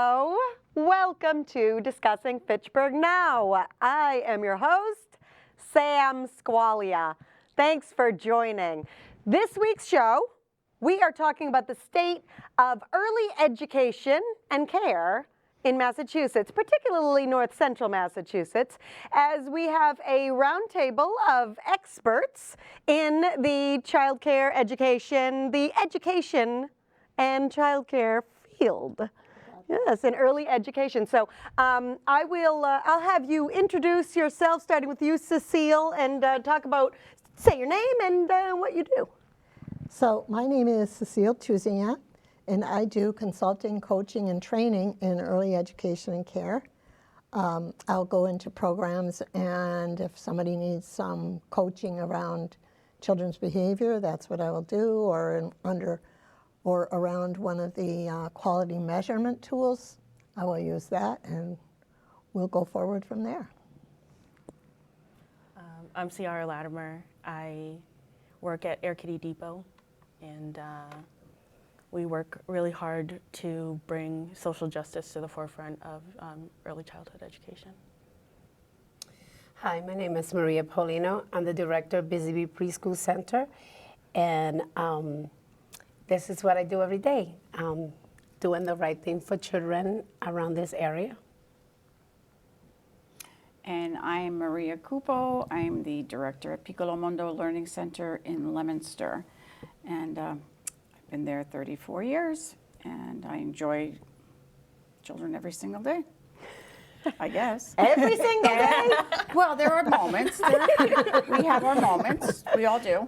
Hello, welcome to Discussing Fitchburg Now. I am your host, Sam Squailia. Thanks for joining. This week's show, we are talking about the state of early education and care in Massachusetts, particularly North Central Massachusetts, as we have a roundtable of experts in the childcare education, and childcare field. Yes, in early education. So I'll have you introduce yourself, starting with you, Cecile, and talk about, say your name and what you do. So my name is Cecile Tuzian, and I do consulting, coaching, and training in early education and care. I'll go into programs, and if somebody needs some coaching around children's behavior, that's what I will do, or around one of the quality measurement tools, I will use that, and we'll go forward from there. I'm Ciarra Latimer. I work at Kiddie Depot, and we work really hard to bring social justice to the forefront of early childhood education. Hi, my name is Maria Paulino. I'm the director of Busy Bee Preschool Center, and this is what I do every day, doing the right thing for children around this area. And I'm Maria Cupo. I'm the director at PICCOLO MONDO Learning Center in Leominster. And I've been there 34 years, and I enjoy children every single day, I guess. Every single day? Well, there are moments. We have our moments. We all do.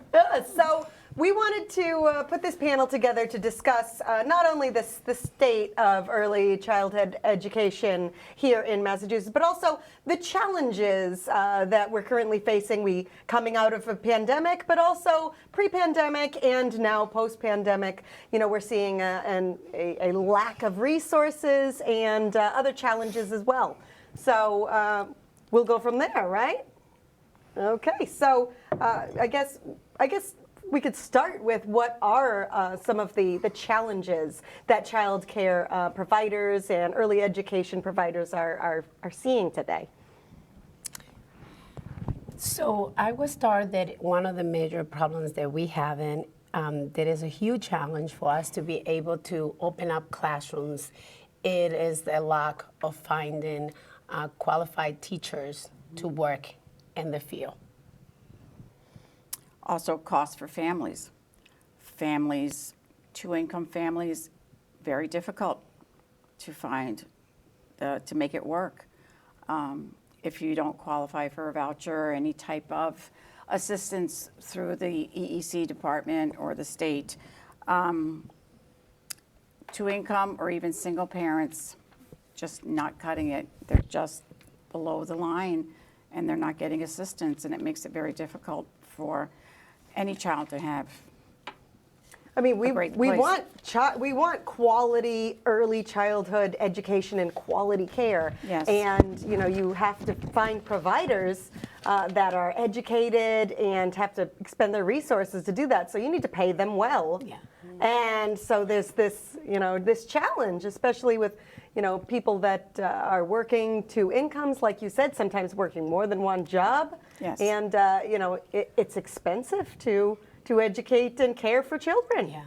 So we wanted to put this panel together to discuss not only the state of early childhood education here in Massachusetts, but also the challenges that we're currently facing. We coming out of a pandemic, but also pre-pandemic and now post-pandemic. You know, we're seeing a lack of resources and other challenges as well. So we'll go from there, right? Okay. So I guess we could start with what are some of the challenges that child care providers and early education providers are seeing today. So I would start that one of the major problems that we have, and that is a huge challenge for us to be able to open up classrooms, it is the lack of finding qualified teachers to work in the field. Also, cost for families. Two-income families, very difficult to find, to make it work. If you don't qualify for a voucher or any type of assistance through the EEC department or the state, two-income or even single parents, just not cutting it. They're just below the line, and they're not getting assistance, and it makes it very difficult for any child to have. I mean, we want quality early childhood education and quality care. Yes. And you know, you have to find providers that are educated and have to expend their resources to do that. So you need to pay them well. Yeah. And so there's this, you know, this challenge, especially with, you know, people that are working two incomes, like you said, sometimes working more than one job. Yes. And you know, it's expensive to educate and care for children. Yeah,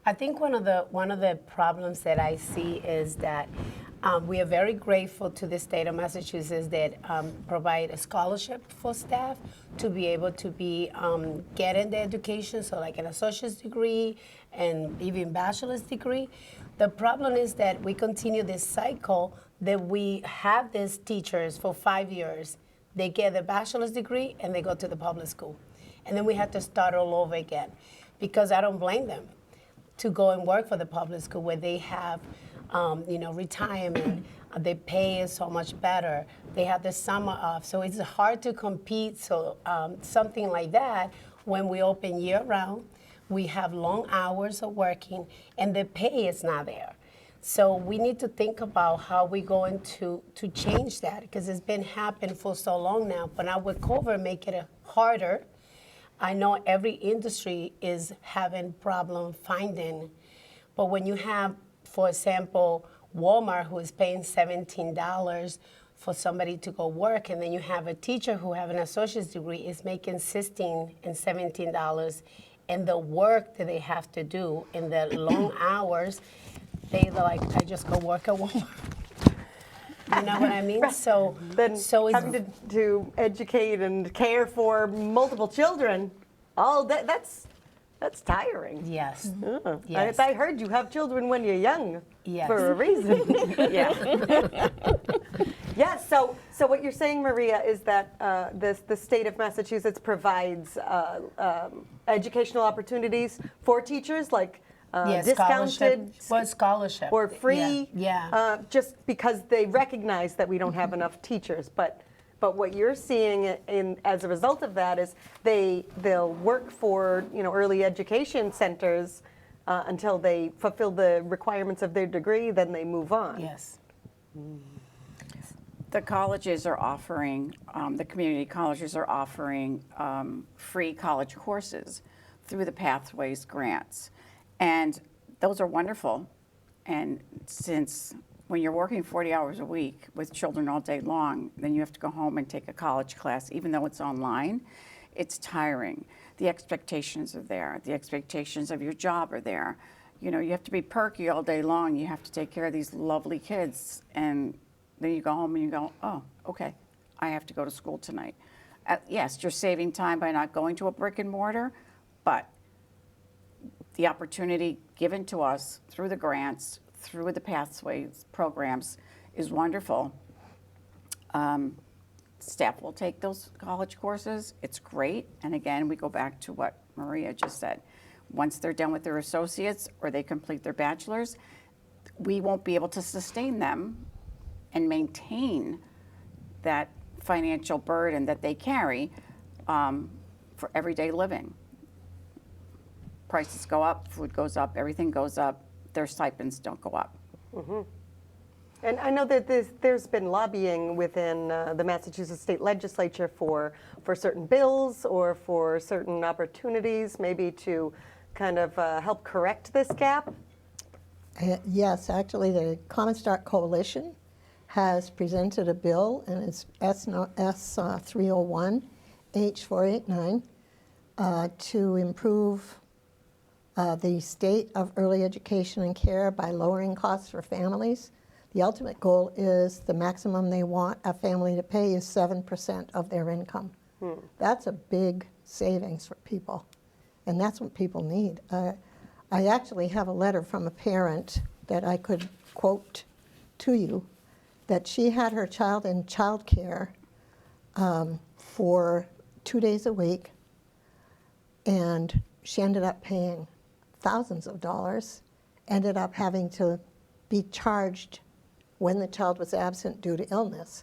I think one of the problems that I see is that we are very grateful to the state of Massachusetts that provide a scholarship for staff to be able to be getting the education, so like an associate's degree and even bachelor's degree. The problem is that we continue this cycle that we have these teachers for 5 years. They get a bachelor's degree and they go to the public school. And then we have to start all over again, because I don't blame them to go and work for the public school where they have, you know, retirement. They pay so much better. They have the summer off, so it's hard to compete. So something like that, when we open year-round, we have long hours of working, and the pay is not there. So we need to think about how we're going to change that, because it's been happening for so long now. But now with COVID, make it harder. I know every industry is having problem finding, but when you have, for example, Walmart who is paying $17 for somebody to go work, and then you have a teacher who have an associate's degree is making $16 and $17, and the work that they have to do in the long hours, they're like, I just go work at Walmart. You know what I mean? So, Then so it's, having to educate and care for multiple children all day, that's tiring. yes, Oh, Yes. I heard you have children when you're young Yes. for a reason. Yeah. Yeah, so what you're saying, Maria, is that the state of Massachusetts provides educational opportunities for teachers, like discounted scholarship or free, yeah. just because they recognize that we don't have enough teachers. But what you're seeing as a result of that is they'll work for early education centers until they fulfill the requirements of their degree, then they move on. Yes. The colleges are offering, the community colleges are offering free college courses through the Pathways grants. And those are wonderful. And since when you're working 40 hours a week with children all day long, then you have to go home and take a college class, even though it's online, it's tiring. The expectations are there. The expectations of your job are there. You have to be perky all day long. You have to take care of these lovely kids. And then you go home and you go, oh, okay, I have to go to school tonight. Yes, you're saving time by not going to a brick and mortar, but the opportunity given to us through the grants, through the Pathways programs is wonderful. Staff will take those college courses. It's great. And again, we go back to what Maria just said. Once they're done with their associates or they complete their bachelor's, we won't be able to sustain them and maintain that financial burden that they carry for everyday living. Prices go up, food goes up, everything goes up, their stipends don't go up. Mm-hmm. And I know that there's been lobbying within the Massachusetts State Legislature for certain bills or for certain opportunities, maybe to kind of help correct this gap. Yes, actually, the Common Start Coalition has presented a bill, and it's S301 H489 to improve the state of early education and care by lowering costs for families. The ultimate goal is the maximum they want a family to pay is 7% of their income. That's a big savings for people, and that's what people need. I actually have a letter from a parent that I could quote to you, that she had her child in childcare for 2 days a week, and she ended up paying thousands of dollars, ended up having to be charged when the child was absent due to illness.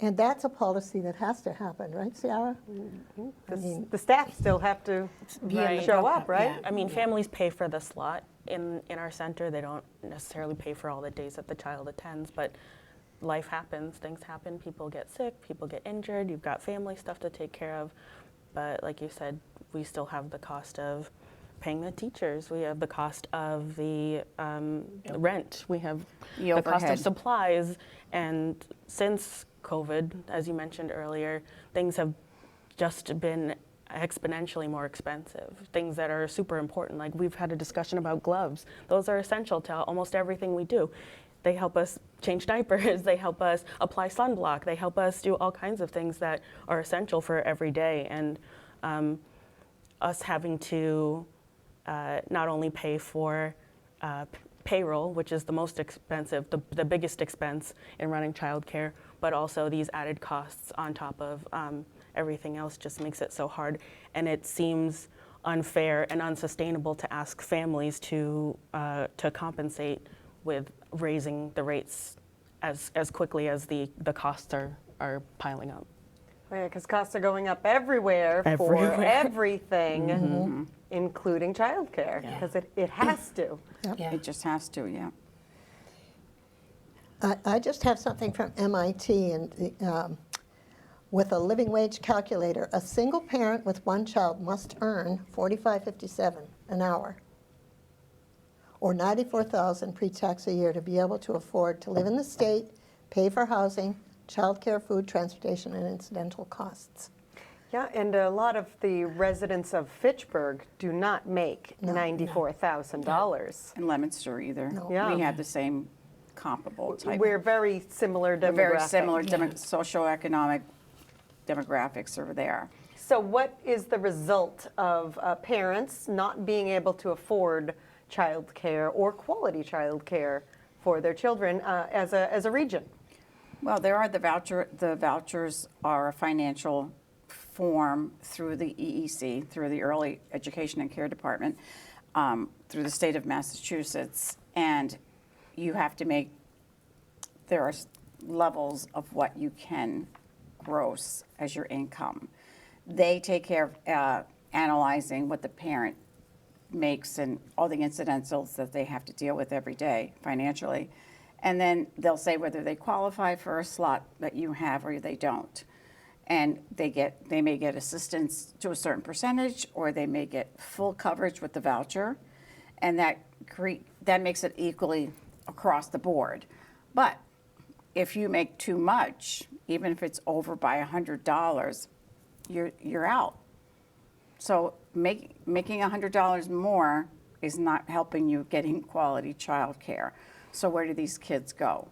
And that's a policy that has to happen, right, Ciarra? Mm-hmm. The staff still have to Right. show up, right? Yeah. I mean, families pay for the slot in our center. They don't necessarily pay for all the days that the child attends, but life happens, things happen, people get sick, people get injured, you've got family stuff to take care of. But like you said, we still have the cost of paying the teachers. We have the cost of the rent. We have The the cost overhead. of supplies. And since COVID, as you mentioned earlier, things have just been exponentially more expensive. Things that are super important, like we've had a discussion about gloves. Those are essential to almost everything we do. They help us change diapers, they help us apply sunblock, they help us do all kinds of things that are essential for every day. And us having to not only pay for payroll, which is the most expensive, the biggest expense in running childcare, but also these added costs on top of everything else just makes it so hard. And it seems unfair and unsustainable to ask families to compensate with raising the rates as quickly as the costs are piling up. Yeah, because costs are going up everywhere for everything, including childcare, because it has to. Yeah. It just has to, yeah. I just have something from MIT, and with a living wage calculator, a single parent with one child must earn $45.57 an hour. or $94,000 pre-tax a year to be able to afford to live in the state, pay for housing, childcare, food, transportation, and incidental costs. Yeah, and a lot of the residents of Fitchburg do not make $94,000. In Leominster either. No. Yeah. We have the same comparable type. We're very similar demographics. We're very similar socioeconomic demographics over there. So what is the result of parents not being able to afford childcare or quality childcare for their children as a region? Well, there are the vouchers are a financial form through the EEC, through the Early Education and Care Department, through the state of Massachusetts, and you have to make, there are levels of what you can gross as your income. They take care of analyzing what the parent makes and all the incidentals that they have to deal with every day financially. And then they'll say whether they qualify for a slot that you have or they don't. And they may get assistance to a certain percentage, or they may get full coverage with the voucher, and that makes it equally across the board. But if you make too much, even if it's over by $100, you're out. So making $100 more is not helping you getting quality childcare. So where do these kids go?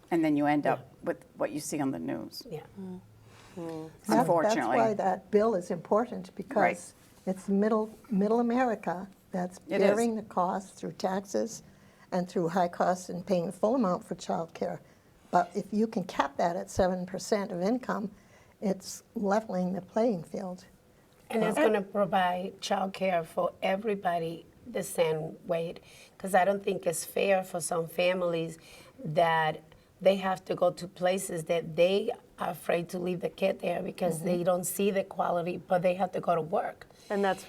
And then you end up with what you see on the news. Yeah. Unfortunately. That's why that bill is important, because Right. it's middle America that's It is. bearing the costs through taxes and through high costs and paying the full amount for childcare. But if you can cap that at 7% of income, it's leveling the playing field. And it's going to provide childcare for everybody the same way, because I don't think it's fair for some families that they have to go to places that they are afraid to leave the kid there because they don't see the quality, but they have to go to work. And that's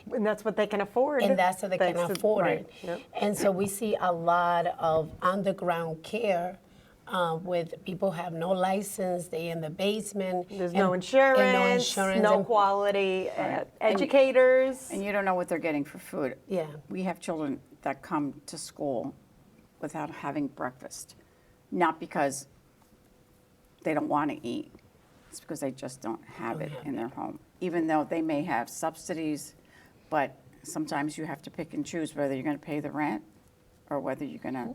what they can afford. And that's what they can thanks to- afford right, it. yep. And so we see a lot of underground care with people have no license, they in the basement. There's and- no insurance, and no insurance. no and- quality educators. And you don't know what they're getting for food. Yeah. We have children that come to school without having breakfast, not because they don't want to eat. It's because they just don't have it in their home. Even though they may have subsidies, but sometimes you have to pick and choose whether you're going to pay the rent or whether you're going to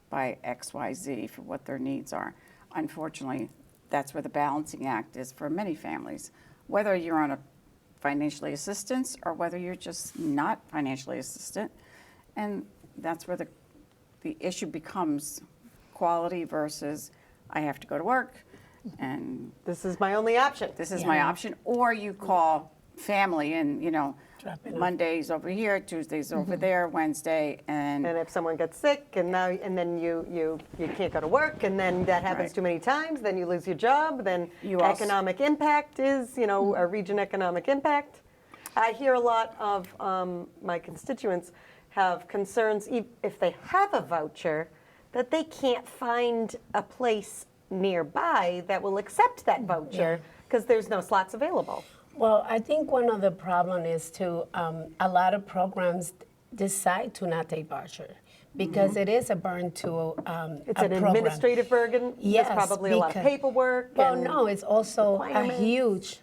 buy XYZ for what their needs are. Unfortunately, that's where the balancing act is for many families. Whether you're on a financially assistance or whether you're just not financially assistant, and that's where the issue becomes quality versus I have to go to work and This is my only option. this is my option, or you call family and, Drop it off. Monday's over here, Tuesday's over there, Wednesday, And if someone gets sick and then you can't go to work, and then that happens Right. too many times, then you lose your job, then You also- economic impact is, a region economic impact. I hear a lot of my constituents have concerns if they have a voucher that they can't find a place nearby that will accept that voucher because there's no slots available. Well, I think one of the problem is to a lot of programs decide to not take voucher because it is a burden to It's a an program. administrative burden. Yes, There's probably a lot of because- paperwork. Well, and- no, it's also a requirements. huge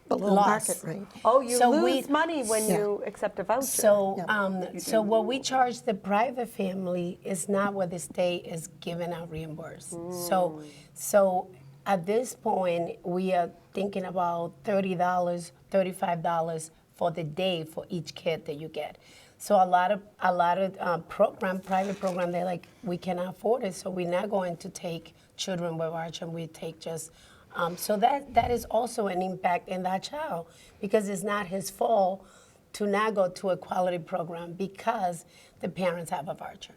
Below loss. market rate. Oh, you So lose we- money when Yeah. you accept a voucher. So what we charge the private family is not what the state is giving out reimbursed. So at this point, we are thinking about $30, $35 for the day for each kid that you get. So a lot of private program, they're like, we cannot afford it, so we're not going to take children with voucher, we take just. So that is also an impact in that child because it's not his fault to not go to a quality program because the parents have a voucher.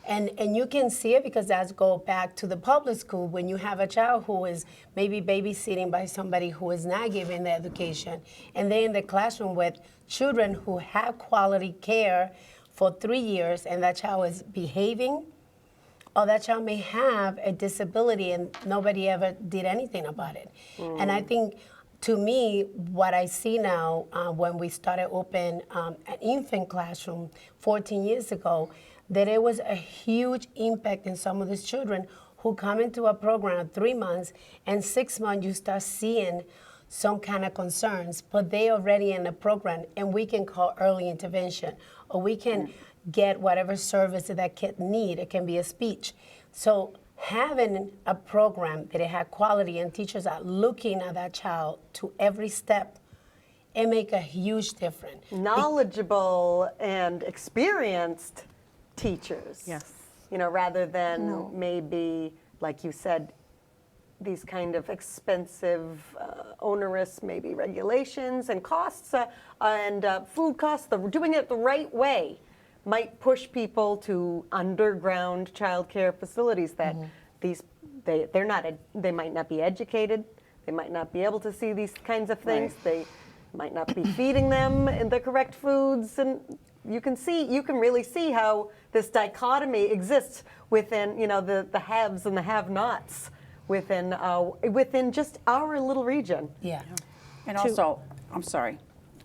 And you can see it because that's go back to the public school when you have a child who is maybe babysitting by somebody who is not giving the education, and they're in the classroom with children who have quality care for 3 years, and that child is behaving, or that child may have a disability and nobody ever did anything about it. And I think to me, what I see now, when we started open an infant classroom 14 years ago, that it was a huge impact in some of these children who come into a program 3 months, and 6 months you start seeing some kind of concerns, but they already in the program, and we can call early intervention, or we can get whatever service that that kid need. It can be a speech. So having a program that it had quality and teachers are looking at that child to every step, it make a huge difference. Knowledgeable and experienced teachers. Yes. You know, rather than maybe, like you said, these kind of expensive, onerous maybe regulations and costs and food costs. Doing it the right way might push people to underground childcare facilities that they might not be educated, they might not be able to see these kinds of things, they might not be feeding them in the correct foods, and you can really see how this dichotomy exists within, you know, the haves and the have-nots within just our little region. Yeah. And also, I'm sorry.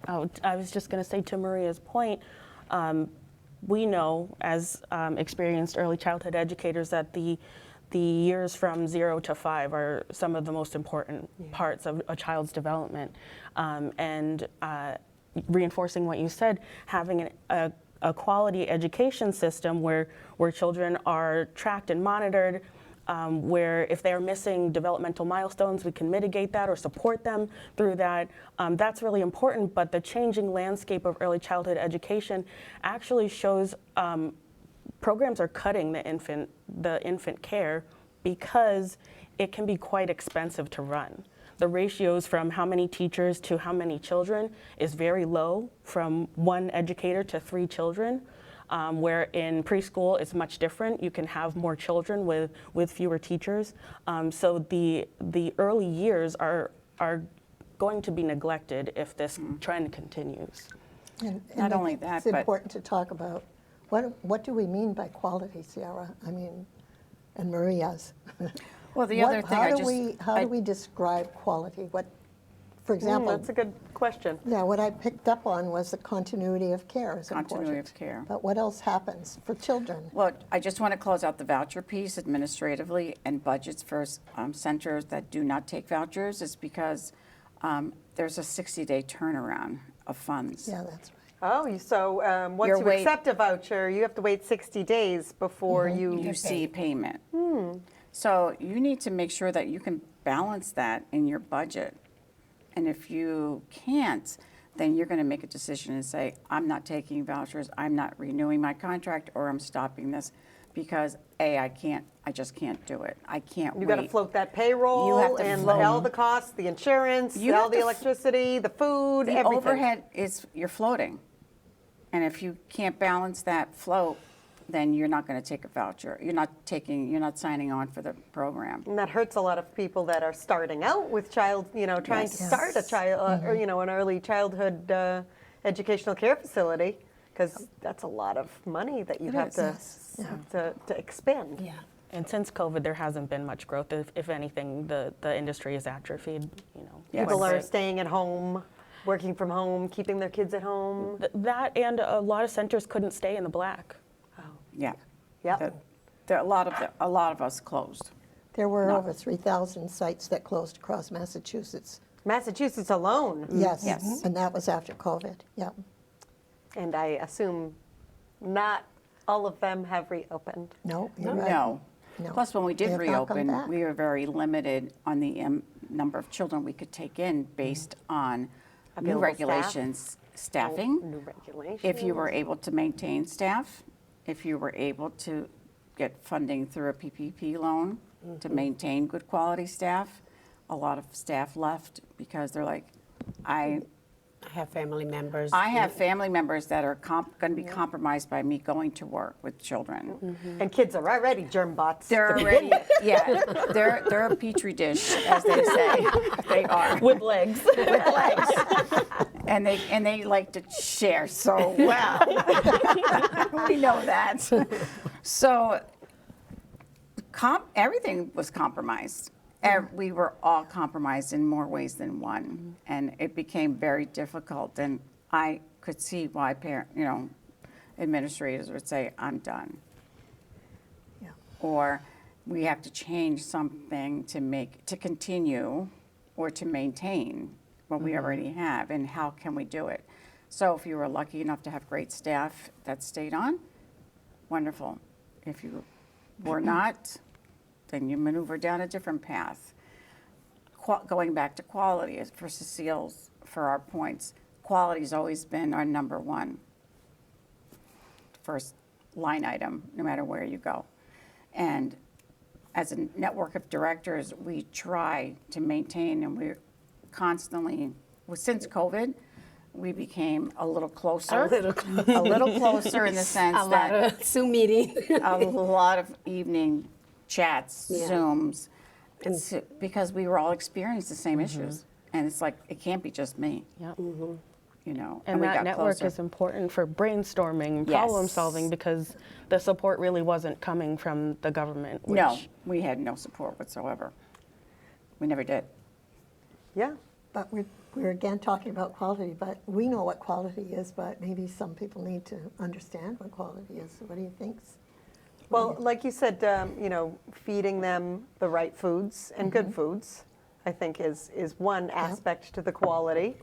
Oh, I was just going to say, to Maria's point, we know as experienced early childhood educators that the years from 0 to 5 are some of the most important parts of a child's development. And reinforcing what you said, having a quality education system where children are tracked and monitored, where if they're missing developmental milestones, we can mitigate that or support them through that. That's really important, but the changing landscape of early childhood education actually shows programs are cutting the infant care because it can be quite expensive to run. The ratios from how many teachers to how many children is very low, from 1 educator to 3 children. Where in preschool it's much different. You can have more children with fewer teachers. So the early years are going to be neglected if this trend continues. And Not I only think that, it's but- important to talk about what do we mean by quality, Ciarra? I mean, and Maria's. Well, the other thing how do we describe quality? What, for example, That's a good question. yeah, what I picked up on was the continuity of care is Continuity important. of care. But what else happens for children? Well, I just want to close out the voucher piece administratively and budgets for centers that do not take vouchers is because there's a 60-day turnaround of funds. Yeah, that's right. Oh, so once Your you wait- accept a voucher, you have to wait 60 days before You see payment. So you need to make sure that you can balance that in your budget. And if you can't, then you're going to make a decision and say, I'm not taking vouchers, I'm not renewing my contract, or I'm stopping this because I just can't do it. I can't wait. You got to float that payroll You have to and float. all the costs, the insurance, You all have the to electricity, the food, The everything. overhead is, you're floating. And if you can't balance that float, then you're not going to take a voucher. You're not signing on for the program. And that hurts a lot of people that are starting out with trying to start a child, or an early childhood educational care facility, because that's a lot of money that you have to expend. Yeah. And since COVID, there hasn't been much growth. If anything, the industry is atrophied. Yes. People quite a are bit. staying at home, working from home, keeping their kids at home. That and a lot of centers couldn't stay in the black. Yeah. Yep. A lot of us closed. There were No. over 3,000 sites that closed across Massachusetts. Massachusetts alone. Yes. Yes. And that was after COVID. Yeah. And I assume not all of them have reopened. No, you're right. No. No. Plus, when we They did have not come reopen, back. we were very limited on the number of children we could take in based on new Available regulations, staffing. New regulations. If you were able to maintain staff, if you were able to get funding through a PPP loan to maintain good quality staff, a lot of staff left because they're like, I I have family members. have family members that are going to be compromised by me going to work with children. And kids are already germ bots. They're to already, begin with. yeah, they're a petri dish, as they say. They are. With legs. With legs. And they like to share so well. We know that. So everything was compromised. We were all compromised in more ways than one, and it became very difficult. And I could see why administrators would say, "I'm done," Yeah. or we have to change something to continue or to maintain what we already have, and how can we do it? So if you were lucky enough to have great staff that stayed on, wonderful. If you were not, then you maneuver down a different path. Going back to quality, for Cecile's, for our points, quality has always been our number one first line item, no matter where you go. And as a network of directors, we try to maintain, and we're constantly, since COVID, we became a little closer. A little closer in the sense A lot that of Zoom meeting. a lot of evening chats, Yeah. Zooms, because we were all experiencing the same issues. And it's like, it can't be just me, Yep. you know. And we that got network closer. is important for brainstorming, Yes. problem solving, because the support really wasn't coming from the government. Which, No, we had no support whatsoever. We never did. Yeah. But we're again talking about quality, but we know what quality is, but maybe some people need to understand what quality is. What do you think? Well, like you said, feeding them the right foods and good foods, I think is one aspect to the quality.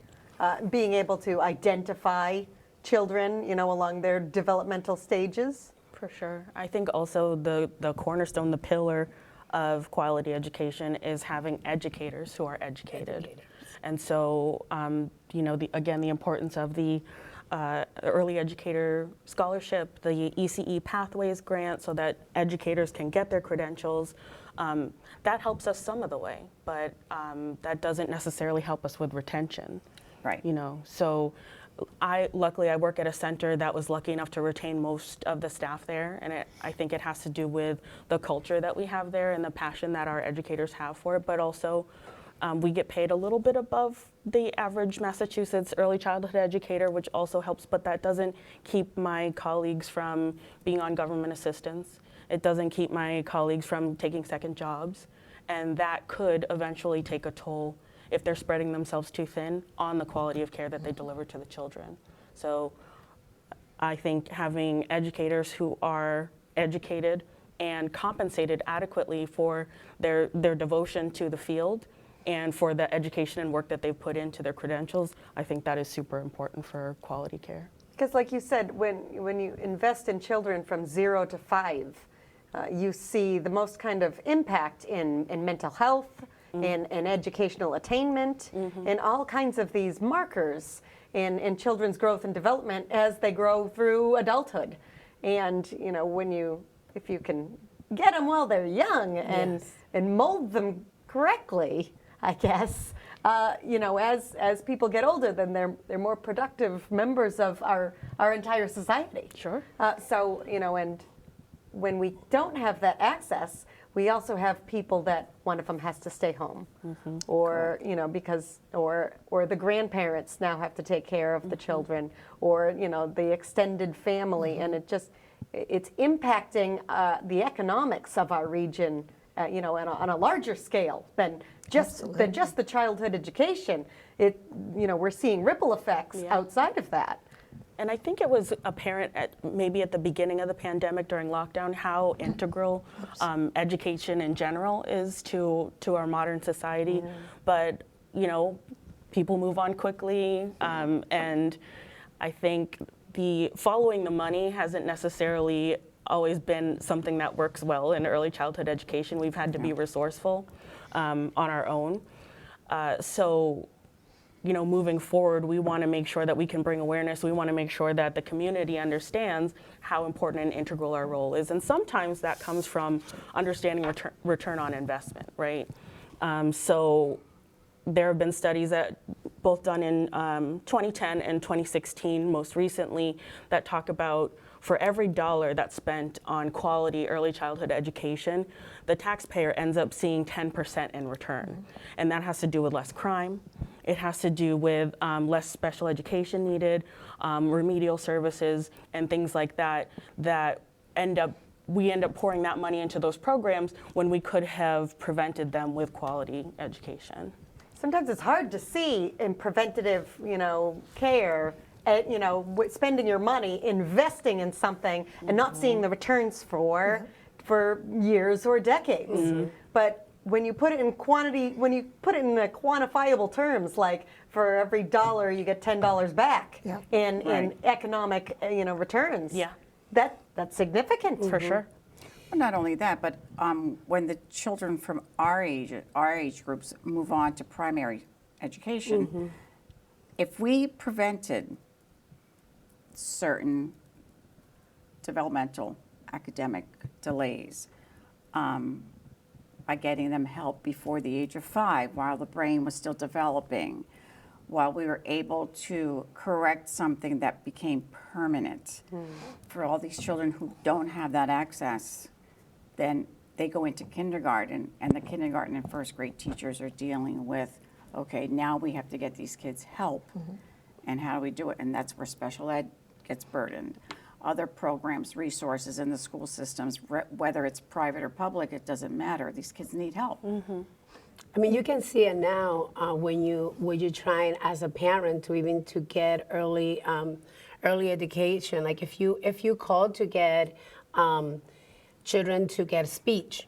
Being able to identify children, along their developmental stages. For sure. I think also the cornerstone, the pillar of quality education is having educators who are educated. And so, the importance of the Early Educator Scholarship, the ECE Pathways Grant, so that educators can get their credentials. That helps us some of the way, but that doesn't necessarily help us with retention. Right. So luckily I work at a center that was lucky enough to retain most of the staff there, and I think it has to do with the culture that we have there and the passion that our educators have for it, but also we get paid a little bit above the average Massachusetts early childhood educator, which also helps, but that doesn't keep my colleagues from being on government assistance. It doesn't keep my colleagues from taking second jobs, and that could eventually take a toll if they're spreading themselves too thin on the quality of care that they deliver to the children. So I think having educators who are educated and compensated adequately for their devotion to the field and for the education and work that they've put into their credentials, I think that is super important for quality care. Because like you said, when you invest in children from 0 to 5, you see the most kind of impact in mental health, in educational attainment, in all kinds of these markers in children's growth and development as they grow through adulthood. And if you can get them while they're young and mold them correctly, I guess, as people get older, then they're more productive members of our entire society. Sure. And when we don't have that access, we also have people that one of them has to stay home, or or the grandparents now have to take care of the children, or the extended family, and it's impacting the economics of our region, on a larger scale than just the childhood education. We're seeing ripple effects outside of that. And I think it was apparent maybe at the beginning of the pandemic during lockdown how integral education in general is to our modern society. But, people move on quickly, and I think following the money hasn't necessarily always been something that works well in early childhood education. We've had to be resourceful on our own. Moving forward, we want to make sure that we can bring awareness. We want to make sure that the community understands how important and integral our role is. And sometimes that comes from understanding return on investment, right? So there have been studies that both done in 2010 and 2016, most recently, that talk about for every dollar that's spent on quality early childhood education, the taxpayer ends up seeing 10% in return. And that has to do with less crime. It has to do with less special education needed, remedial services, and things like that end up we end up pouring that money into those programs when we could have prevented them with quality education. Sometimes it's hard to see in preventative, care, spending your money, investing in something, and not seeing the returns for years or decades. But when you put it in quantity, when you put it in quantifiable terms, like for every dollar you get $10 back in economic, returns. Yeah. That's significant. For sure. Well, not only that, but when the children from our age groups move on to primary education, if we prevented certain developmental academic delays by getting them help before the age of 5 while the brain was still developing, while we were able to correct something that became permanent for all these children who don't have that access, then they go into kindergarten, and the kindergarten and first grade teachers are dealing with, okay, now we have to get these kids help, and how do we do it? And that's where special ed gets burdened. Other programs, resources in the school systems, whether it's private or public, it doesn't matter. These kids need help. I mean, you can see it now when you're trying as a parent to get early education. Like if you call to get children to get speech,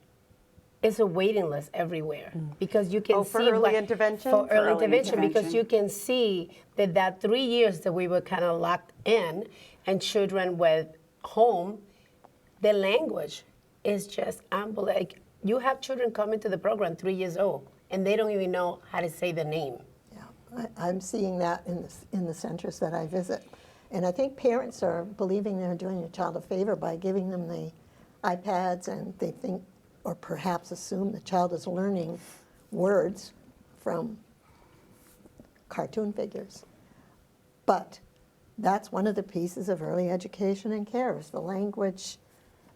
it's a waiting list everywhere because you can for see early intervention? For early early intervention, because intervention. you can see that 3 years that we were kind of locked in, and children with home, the language is just unbelievable. Like, you have children come into the program 3 years old, and they don't even know how to say the name. Yeah, I'm seeing that in the centers that I visit. And I think parents are believing they're doing a child a favor by giving them the iPads, and they think, or perhaps assume, the child is learning words from cartoon figures. But that's one of the pieces of early education and care, is the language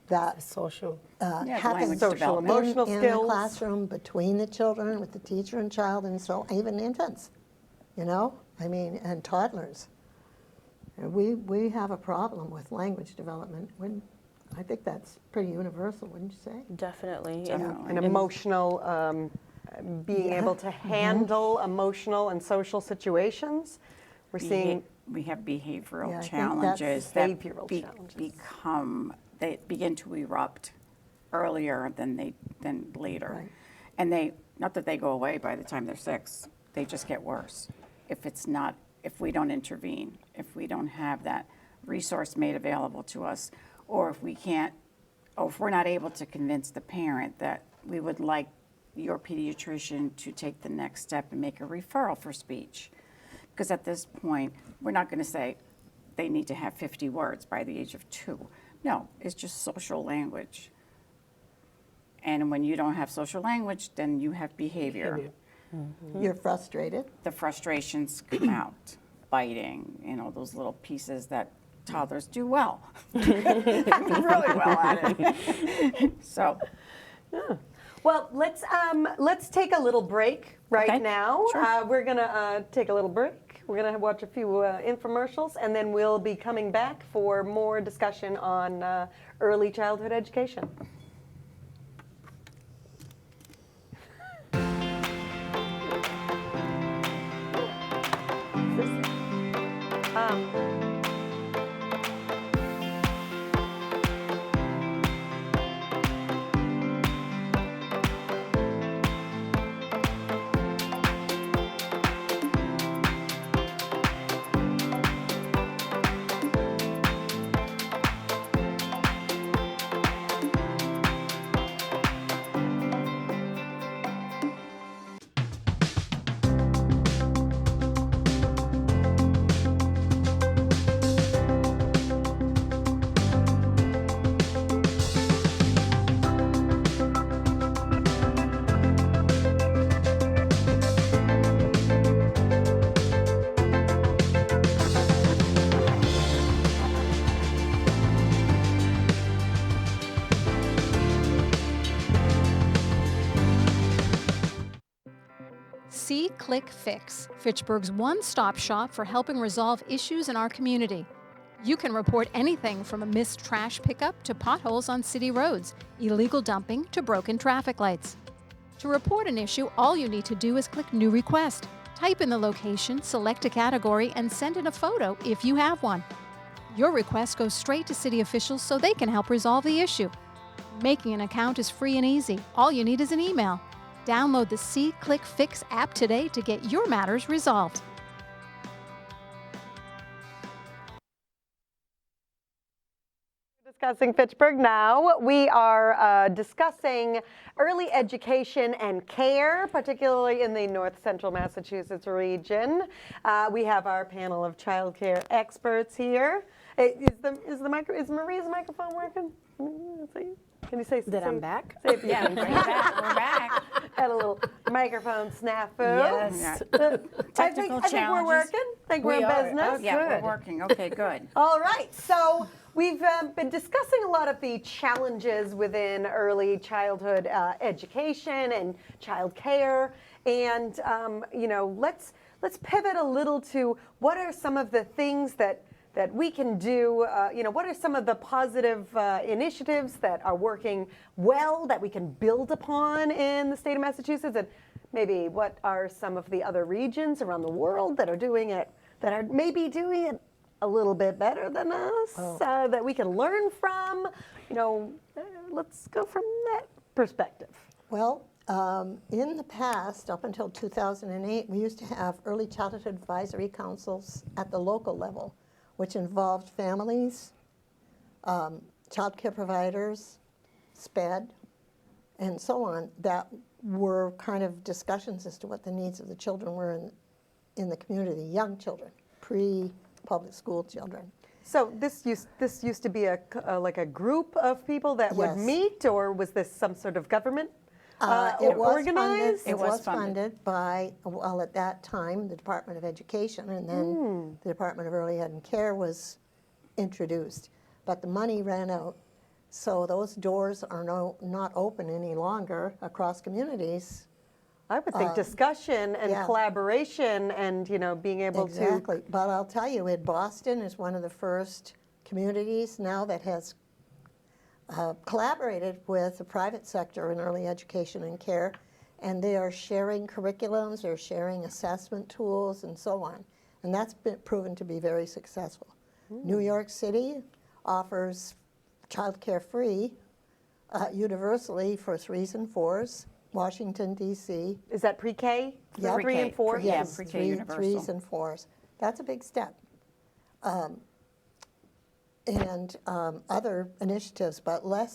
that Social. the happens language Social, development. emotional in skills. the classroom, between the children, with the teacher and child, and so even infants, and toddlers. And we have a problem with language development. I think that's pretty universal, wouldn't you say? Definitely. Definitely. And emotional, being able to handle emotional and social situations. We're seeing We have behavioral Yeah, I think that's challenges behavioral challenges. they begin to erupt earlier than later. Right. And not that they go away by the time they're 6, they just get worse if we don't intervene, if we don't have that resource made available to us, or if we're not able to convince the parent that we would like your pediatrician to take the next step and make a referral for speech. Because at this point, we're not going to say they need to have 50 words by the age of 2. No, it's just social language. And when you don't have social language, then you have behavior. You're frustrated. The frustrations come out, biting, those little pieces that toddlers do well. Really well at it. So, Well, let's take a little break Okay, now. sure. We're gonna take a little break. We're gonna watch a few infomercials, and then we'll be coming back for more discussion on early childhood education. See, Click, Fix, Fitchburg's one-stop shop for helping resolve issues in our community. You can report anything from a missed trash pickup to potholes on city roads, illegal dumping to broken traffic lights. To report an issue, all you need to do is click New Request. Type in the location, select a category, and send in a photo if you have one. Your request goes straight to city officials so they can help resolve the issue. Making an account is free and easy. All you need is an email. Download the See, Click, Fix app today to get your matters resolved. Discussing Fitchburg now. We are discussing early education and care, particularly in the north central Massachusetts region. We have our panel of childcare experts here. Is Maria's microphone working? Can you say That I'm back? Say if you Yeah, can. we're back. We're back. Had a little microphone snafu. Yes. I think we're challenges. working. I think we're in are. business. Yeah, Good. we're working. Okay, good. All right, so we've been discussing a lot of the challenges within early childhood education and child care, and let's pivot a little to what are some of the things that we can do. What are some of the positive initiatives that are working well that we can build upon in the state of Massachusetts, and maybe what are some of the other regions around the world that are doing it, that are maybe doing it a little bit better than us, that we can learn from. Let's go from that perspective. Well, in the past, up until 2008, we used to have early childhood advisory councils at the local level, which involved families, child care providers, SPED, and so on, that were kind of discussions as to what the needs of the children were in the community, young children, pre-public school children. So this used to be like a group of people that would Yes. meet, or was this some sort of government It was organized? It was funded by, well, at that time, the Department of Education, and then the Department of Early Ed and Care was introduced. But the money ran out, so those doors are not open any longer across communities. I would think discussion and yeah. collaboration and being able Exactly. But I'll tell you, Boston is one of the first communities now that has collaborated with the private sector in early education and care, and they are sharing curriculums, they're sharing assessment tools, and so on. And that's been proven to be very successful. New York City offers childcare free universally for 3s and 4s. Washington, D.C. Is that pre-K? Yeah. 3 and 4? Yeah, Yes, pre-K universal. 3s and 4s. That's a big step. And other initiatives, but I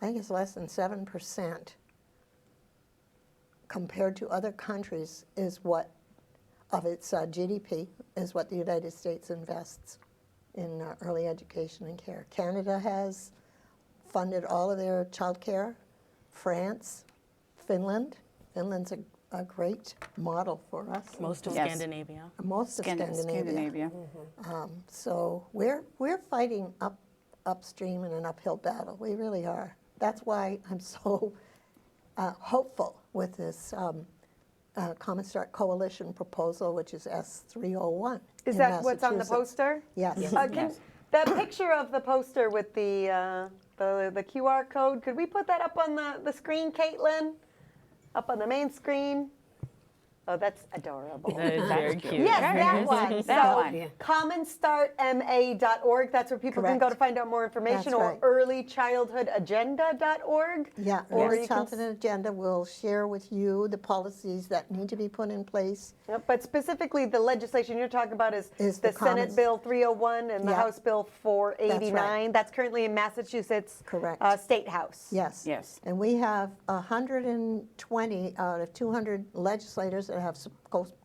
think it's less than 7% compared to other countries of its GDP is what the United States invests in early education and care. Canada has funded all of their child care. France, Finland's a great model for us. Most of Yes. Scandinavia. Most of Scandinavia. So we're fighting upstream in an uphill battle. We really are. That's why I'm so hopeful with this Common Start Coalition proposal, which is S301. Is in that what's on the Massachusetts. poster? Yes. That picture of the poster with the QR code, could we put that up on the screen, Caitlin? Up on the main screen? Oh, that's adorable. That is very cute. Yes, that one. That So, one. Yeah. commonstartma.org, that's where people can go to find out more information, That's or right. earlychildhoodagenda.org. Yeah, Or Early you can Childhood Agenda will share with you the policies that need to be put in place. Yep, but specifically, the legislation you're talking about is Is the the Senate Commons. Bill 301 and the Yep. House Bill 489. That's currently in Massachusetts Correct. State House. Yes. Yes. And we have 120 out of 200 legislators that have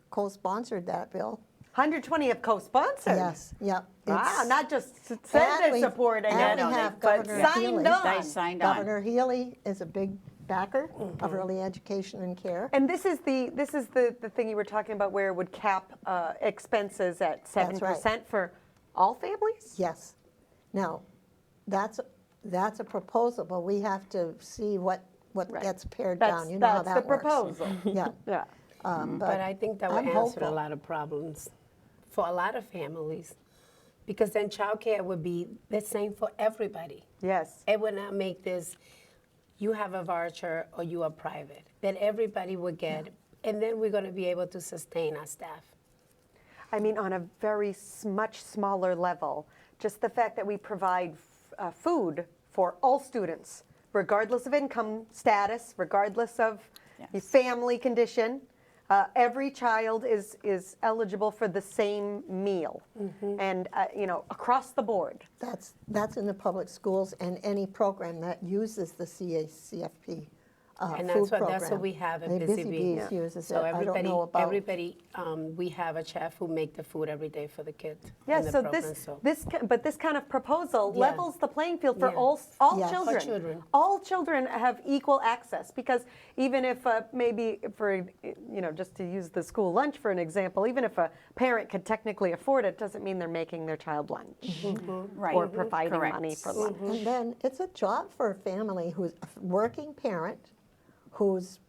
co-sponsored that bill. 120 have co-sponsored. Yes, yep. Wow, It's- not just said and they're we- supporting and it, we have but Governor signed Healy. on. They signed on. Governor Healy is a big backer of early education and care. And this is the thing you were talking about, where it would cap expenses at 7% for all families? Yes. Now, that's a proposal, but we have to see what Right. gets pared That's, down. You know how that's that the works. proposal. Yeah. Yeah. But I think that would I'm answer a hopeful. lot of problems for a lot of families. Because then childcare would be the same for everybody. Yes. It would not make this, you have a voucher or you are private. That everybody would get, and then we're going to be able to sustain our staff. I mean, on a very much smaller level, just the fact that we provide food for all students, regardless of income status, regardless of Yes. family condition, every child is eligible for the same meal, and you know, across the board. That's in the public schools and any program that uses the CACFP And food program. that's what we have at The Busy Bees. uses So it. I don't know about. everybody, we have a chef who make the food every day for the kids. in Yes, the so program, this kind of proposal Yeah. levels the playing field for Yeah. all Yes. children. All children. All children have equal access, because even if maybe for, you know, just to use the school lunch for an example, even if a parent could technically afford it, doesn't mean they're making their child lunch Right. or providing Correct. money for lunch. And then it's a job for a family who's a working parent, who's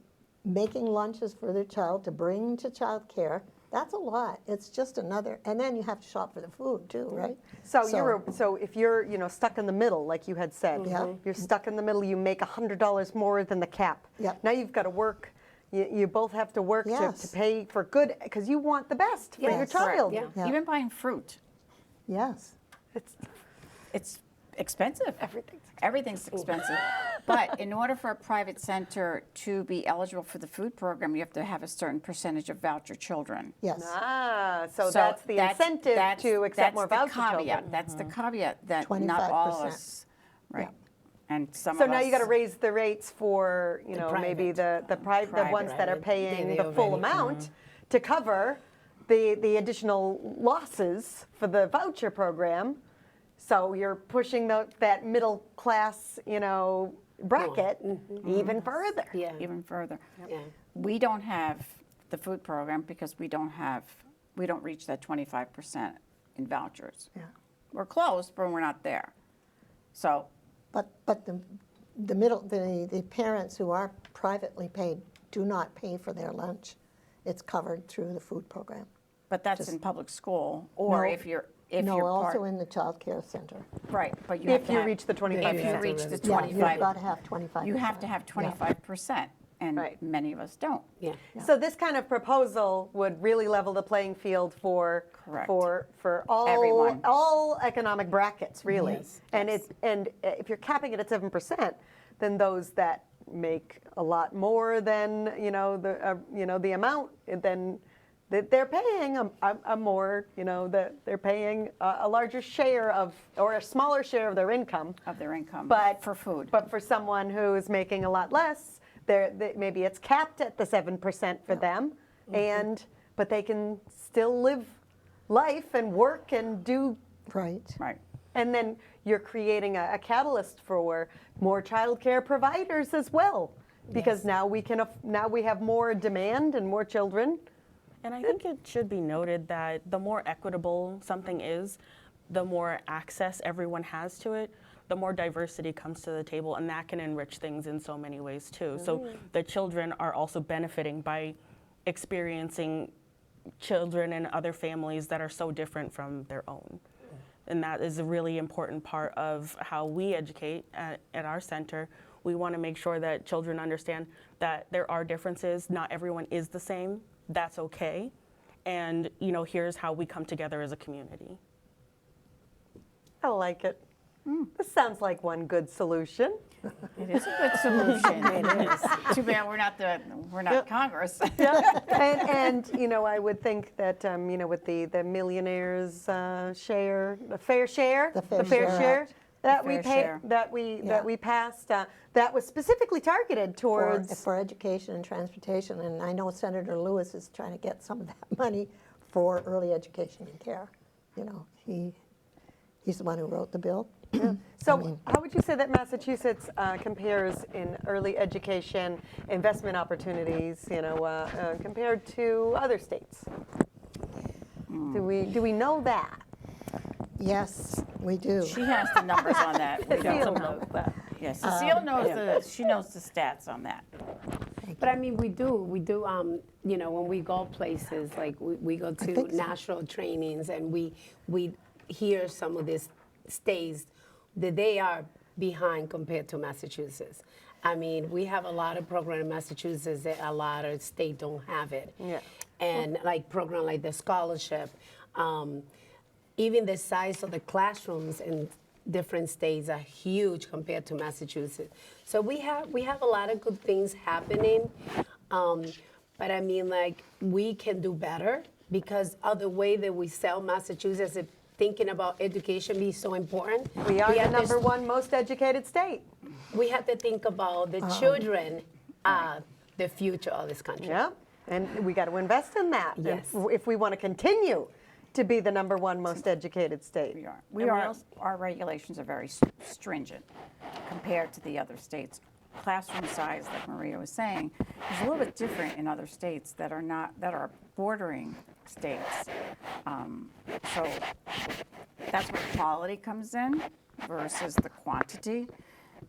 making lunches for their child to bring to childcare. That's a lot. It's just another, and then you have to shop for the food too, right? So so if you're, you know, stuck in the middle, like you had said, Yeah. you're stuck in the middle, you make $100 more than the cap. Yep. Now you've got to work. You both have to work to Yes. pay for good, because you want the best for your Yes. child. Yeah. Yeah. Even buying fruit, Yes. it's expensive. Everything's expensive. But in order for a private center to be eligible for the food program, you have to have a certain percentage of voucher children. Yes. So that's the incentive to accept more voucher That's the caveat. children. That's the caveat that not all of 25%. us, right? And some So of now us. you got to raise the rates for, you know, maybe the ones that are Private. paying They the full already- amount to cover the additional losses for the voucher program. So you're pushing that middle class, you know, bracket even further. Yeah. even further. Yeah. We don't have the food program because we don't reach that 25% in vouchers. Yeah. We're close, but we're not there. So, But the parents who are privately paid do not pay for their lunch. It's covered through the food program. but that's in public school, or No. if you're No, also part, in the child care center. right, but you If have to you have- reach the 25%. If you reach the Yeah, you've got 25, to have 25%. you have to have 25%, and Right. many of us don't. Yeah. So this kind of proposal would really level the playing field for Correct. for all Everyone. all economic brackets, really. Yes, And if you're capping it at 7%, then those that make a lot more than the amount, then that they're paying a more, they're paying a larger share of, or a smaller share of their income. Of their income But for food. But for someone who is making a lot less, maybe it's capped at the 7% for them, but they can still live life and work and do. Right. Right. And then you're creating a catalyst for more childcare providers as well, because now we have more demand and more children. And I think it should be noted that the more equitable something is, the more access everyone has to it, the more diversity comes to the table, and that can enrich things in so many ways too. So the children are also benefiting by experiencing children and other families that are so different from their own. And that is a really important part of how we educate at our center. We want to make sure that children understand that there are differences. Not everyone is the same. That's okay. And, here's how we come together as a community. I like it. This sounds like one good solution. It is a good solution. It is. Too bad we're not Congress. And I would think that with the millionaires share, the fair share, The Fair Share Act. that The we Fair pay, Share. that we passed, that was specifically targeted towards. For education and transportation, and I know Senator Lewis is trying to get some of that money for early education and care. He's the one who wrote the bill. So how would you say that Massachusetts compares in early education investment opportunities, compared to other states? Do we know that? Yes, we do. She has the numbers on that. We Cecile don't. knows that. Yes, Cecile knows she knows the stats on that. But I mean, we do, when we go places, like we go to national trainings and we hear some of these states that they are behind compared to Massachusetts. I mean, we have a lot of programs in Massachusetts that a lot of states don't have it. Yeah. And like program like the scholarship, even the size of the classrooms in different states are huge compared to Massachusetts. So we have a lot of good things happening, but I mean, like, we can do better because of the way that we sell Massachusetts. Thinking about education be so important. We are the have to- #1 most educated state. We have to think about the children, the future of this country. Yeah, and we got to invest in that. Yes. If we want to continue to be the #1 most educated state. We are. Everyone else? Our regulations are very stringent compared to the other states. Classroom size, like Maria was saying, is a little bit different in other states that are bordering states. So that's where quality comes in versus the quantity.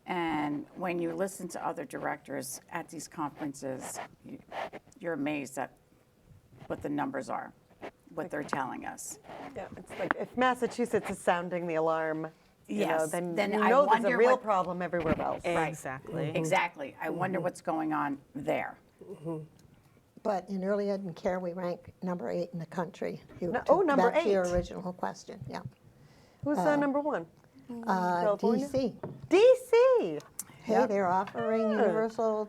And when you listen to other directors at these conferences, you're amazed at what the numbers are, what they're telling us. Yeah, it's like if Massachusetts is sounding the alarm, you know, Yes, then then you I know there's a wonder real what- problem everywhere else. Exactly. Exactly. I wonder what's going on there. But in early ed and care, we rank #8 in the country. number Back to your 8. original question, yeah. Who's #1? California? DC. DC. Hey, they're offering universal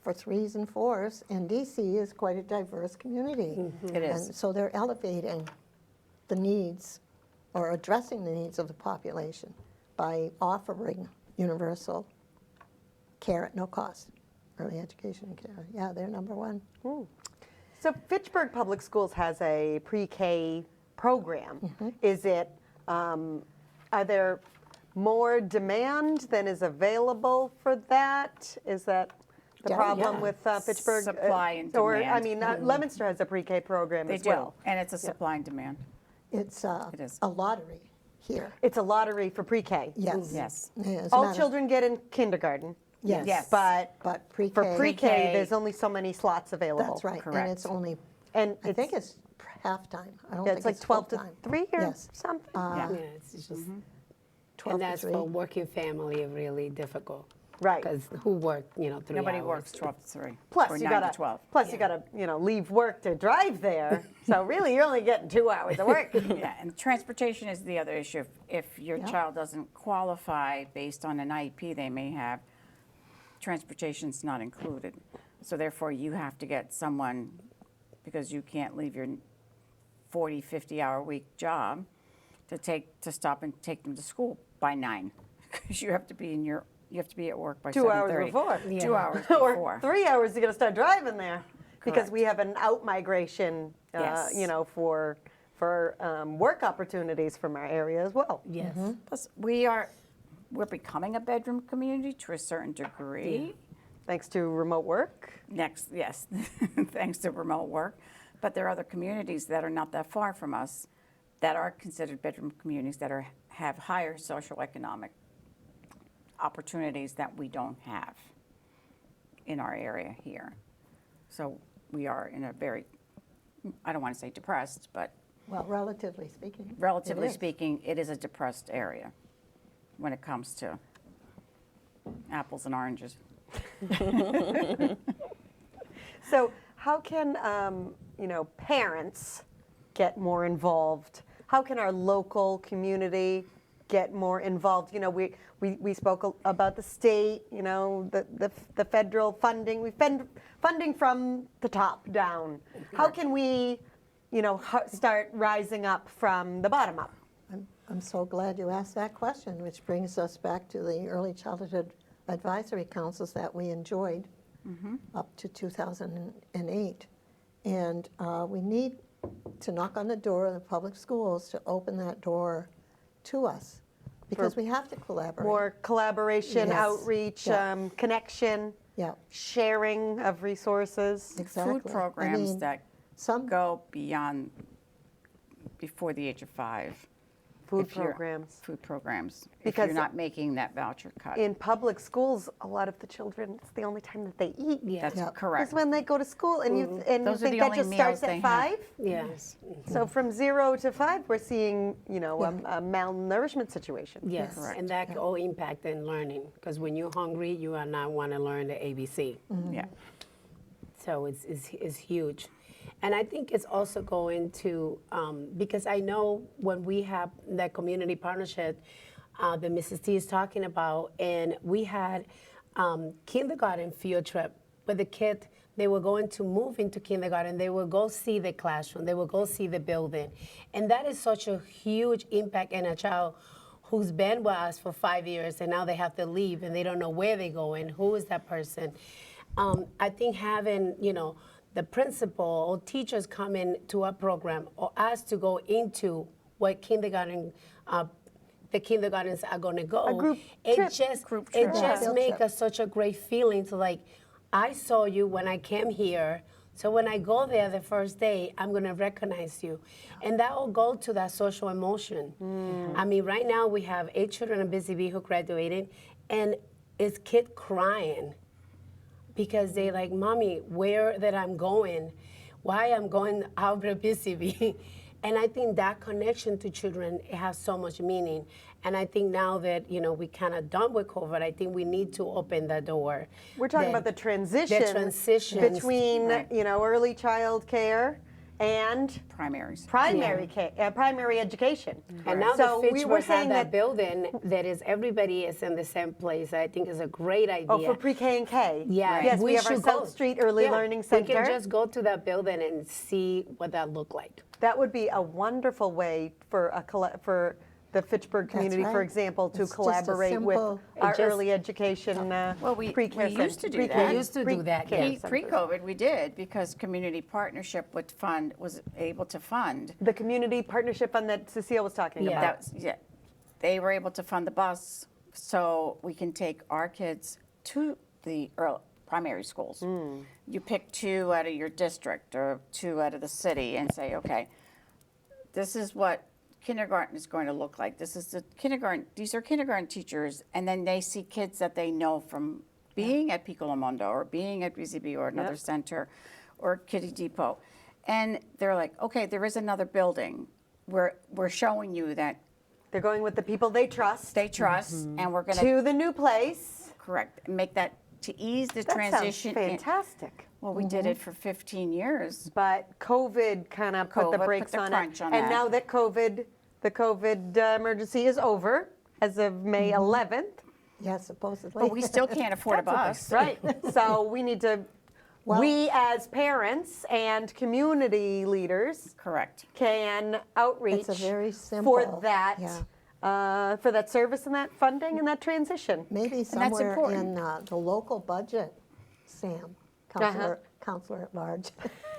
for 3s and 4s, and DC is quite a diverse community. It is. And so they're elevating the needs or addressing the needs of the population by offering universal care at no cost, early education and care. Yeah, they're #1. So Fitchburg Public Schools has a pre-K program. Is it, are there more demand than is available for that? Is that the Yeah, problem yeah. with Fitchburg? Supply and Or, I demand. mean, Leominster has a pre-K program They as do, well. and it's a supply and demand. It's It is. a lottery here. It's a lottery for pre-K. Yes. Yes. Yeah, as a All matter- children get in kindergarten. Yes. Yes. But But pre-K. for pre-K, Pre-K, there's only so many slots available. That's right. Correct. And it's only, And I think it's half-time. I don't yeah, think it's like 12 to full-time. 3 or Yes. something. Yeah. Yeah, it's just, 12 and to that's 3. for working family really difficult. Right. Because who work, 3 Nobody hours. works 12 to 3 Plus, or you 9 gotta, to 12. plus you gotta, leave work to drive there. So really, you're only getting 2 hours of work. Yeah, and transportation is the other issue. If your Yeah. child doesn't qualify based on an IEP they may have, transportation's not included. So therefore, you have to get someone, because you can't leave your 40, 50-hour week job to stop and take them to school by 9, because you have to be at work by 2 hours 7:30. before. 2 hours Or before. 3 hours, you gotta start driving there. Because Correct. we have an out-migration, Yes. for work opportunities from our area as well. Yes. Plus, we're becoming a bedroom community to a certain degree. Thanks to remote work. Yes, thanks to remote work. But there are other communities that are not that far from us that are considered bedroom communities that have higher socioeconomic opportunities that we don't have in our area here. So we are in a very, I don't want to say depressed, but Well, relatively speaking. relatively it is. speaking, it is a depressed area when it comes to apples and oranges. So how can, parents get more involved? How can our local community get more involved? We spoke about the state, the federal funding. We funding from the top down. How can we, start rising up from the bottom up? I'm so glad you asked that question, which brings us back to the early childhood advisory councils that we enjoyed up to 2008. And we need to knock on the door of the public schools to open that door to us, because we have to collaborate. More collaboration, Yes. outreach, Yeah. connection, Yeah, sharing of resources. exactly. Food programs mean, that some go before the age of 5. Food if you're- programs. Food programs, if Because you're not making that voucher cut. In public schools, a lot of the children, it's the only time that they eat. That's Yep. correct. Is when they go to school, and you Those are think the that only just meals starts they at have. 5? Yes. So from 0 to 5, we're seeing, you know, a malnourishment situation. Yes, Correct. and that all impact in learning, because when you're hungry, you are not want to learn the ABC. Yeah. So it's huge. And I think it's also going to, because I know when we have that community partnership that Mrs. T is talking about, and we had kindergarten field trip where the kid, they were going to move into kindergarten, they will go see the classroom, they will go see the building. And that is such a huge impact in a child who's been with us for 5 years and now they have to leave and they don't know where they're going, who is that person. I think having, you know, the principal or teachers come into a program or asked to go into what kindergarten, the kindergartens are going to go. A group it trip. just Group it trip. just Field make trip. us such a great feeling to like, I saw you when I came here. So when I go there the first day, I'm gonna recognize you. And that will go to that social emotion. I mean, right now we have 8 children in Busy Bee who graduated, and it's kid crying because they like, Mommy, where that I'm going, why I'm going out of Busy Bee. And I think that connection to children, it has so much meaning. And I think now that, you know, we kind of done with COVID, I think we need to open the door. We're talking about the transition transitions, between, right. you know, early child care and Primaries. primary primary education. And now so that we Fitchburg were have saying that building that is everybody is in the same place, I think is a great idea. Oh, for pre-K and K. Yeah, Yes, we have our should go. South Street Early Yeah, Learning Center. We can just go to that building and see what that look like. That would be a wonderful way for for the Fitchburg community, for right. example, to It's just a collaborate with simple- our It just- early education Well, we pre-care used to do pre-K that. We used to do that, pre-care yes. centers. Pre-COVID, we did because community partnership was able to fund. The community partnership fund that Cecile was talking Yeah. about. That was, yeah, they were able to fund the bus so we can take our kids to the primary schools. You pick 2 out of your district or 2 out of the city and say, okay, this is what kindergarten is going to look like. This is the kindergarten, these are kindergarten teachers, and then they see kids that they know from being at PICCOLO MONDO or being at BZB or another center or Kiddie Depot. And they're like, okay, there is another building. We're showing you that They're going with the people they trust they trust, and we're going to the new place. correct, make that to ease the That transition. sounds fantastic. Well, we did it for 15 years. But COVID kind of put the COVID brakes put the on crunch it. on And that. now that the COVID emergency is over as of May 11th, Yeah, supposedly. But we still can't afford a bus. right? So we need to, we as parents and community leaders Correct. can outreach It's a very for simple, that, yeah. for that service and that funding and that transition. Maybe somewhere important. in the local budget, Sam, counselor at large.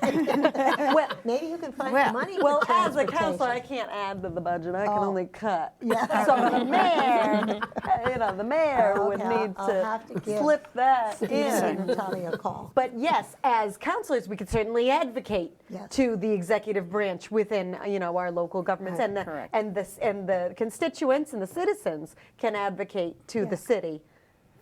Well, Maybe you can find Well- the money well, for as a counselor, I transportation. can't add to the budget. I can only cut. Yeah. So the mayor, the mayor Oh, would okay, need I'll to have to give slip that Steve in. and Natalia a call. But yes, as counselors, we could certainly advocate Yes. to the executive branch within, our local governments, Right. and the Correct. and the constituents and the citizens can advocate to the Yeah. city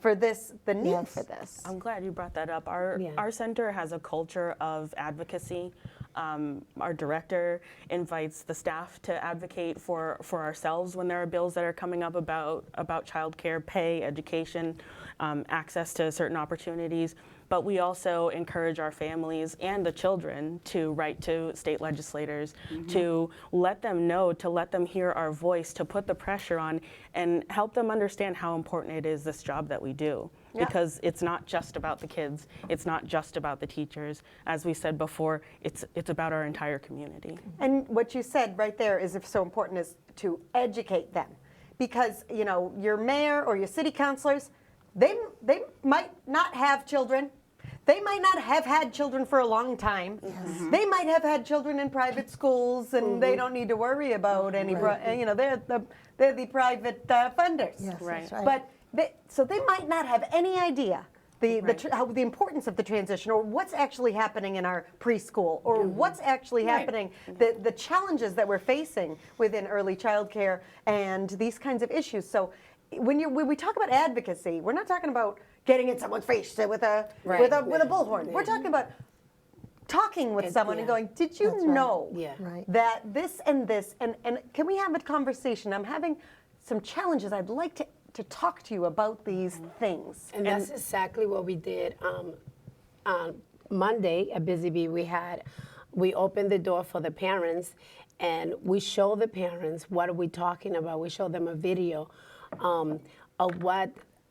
for the need Yes. for this. I'm glad you brought that up. Our center has a culture of advocacy. Our director invites the staff to advocate for ourselves when there are bills that are coming up about childcare, pay, education, access to certain opportunities. But we also encourage our families and the children to write to state legislators, to let them know, to let them hear our voice, to put the pressure on and help them understand how important it is, this job that we do. Yeah. Because it's not just about the kids, it's not just about the teachers. As we said before, it's about our entire community. And what you said right there is so important, is to educate them, because your mayor or your city councilors, they might not have children. They might not have had children for a long time. They might have had children in private schools, and they don't need to worry about any. They're the private funders. Yes, Right. that's right. But so they might not have any idea the importance of the transition, or what's actually happening in our preschool, or what's actually happening, the challenges that we're facing within early childcare and these kinds of issues. So when we talk about advocacy, we're not talking about getting in someone's face with a bullhorn. We're talking about talking with someone and going, did you know that this and this, and can we have a conversation? I'm having some challenges. I'd like to talk to you about these things. And that's exactly what we did on Monday at Busy Bee. We opened the door for the parents, and we show the parents what are we talking about. We show them a video of what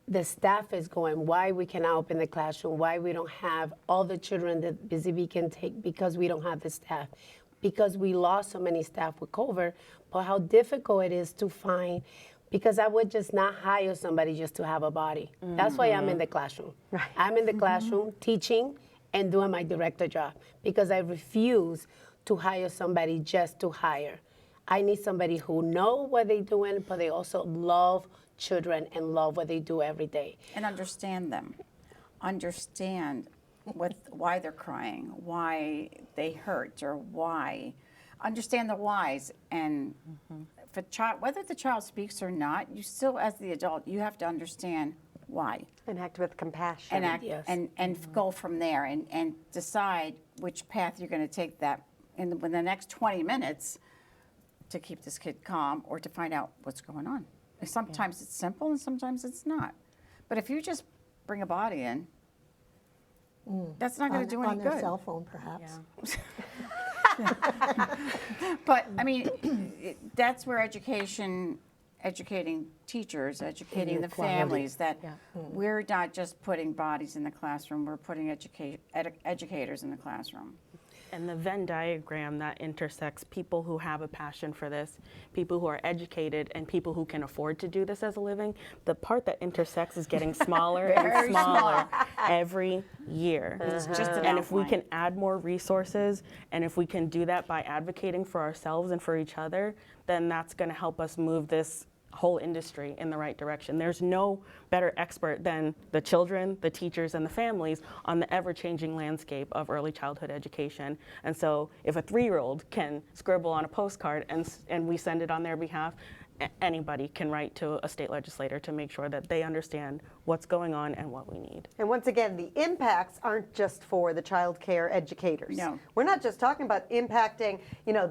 the staff is going, why we cannot open the classroom, why we don't have all the children that Busy Bee can take because we don't have the staff, because we lost so many staff with COVID, but how difficult it is to find, because I would just not hire somebody just to have a body. That's why I'm in the classroom. I'm in the classroom teaching and doing my director job, because I refuse to hire somebody just to hire. I need somebody who know what they're doing, but they also love children and love what they do every day. And understand them. Understand why they're crying, why they hurt, or why. Understand the whys. And for whether the child speaks or not, you still, as the adult, you have to understand why. And act with compassion. And go from there and decide which path you're going to take that in the next 20 minutes to keep this kid calm or to find out what's going on. Sometimes it's simple and sometimes it's not. But if you just bring a body in, that's not going to do any good. On their cell phone, perhaps. But, I mean, that's where educating teachers, educating the families, that we're not just putting bodies in the classroom, we're putting educators in the classroom. And the Venn diagram that intersects people who have a passion for this, people who are educated, and people who can afford to do this as a living, the part that intersects is getting smaller and smaller every year. It's just an And if we outline. can add more resources, and if we can do that by advocating for ourselves and for each other, then that's going to help us move this whole industry in the right direction. There's no better expert than the children, the teachers, and the families on the ever-changing landscape of early childhood education. And so if a 3-year-old can scribble on a postcard and we send it on their behalf, anybody can write to a state legislator to make sure that they understand what's going on and what we need. And once again, the impacts aren't just for the child care educators. No. We're not just talking about impacting,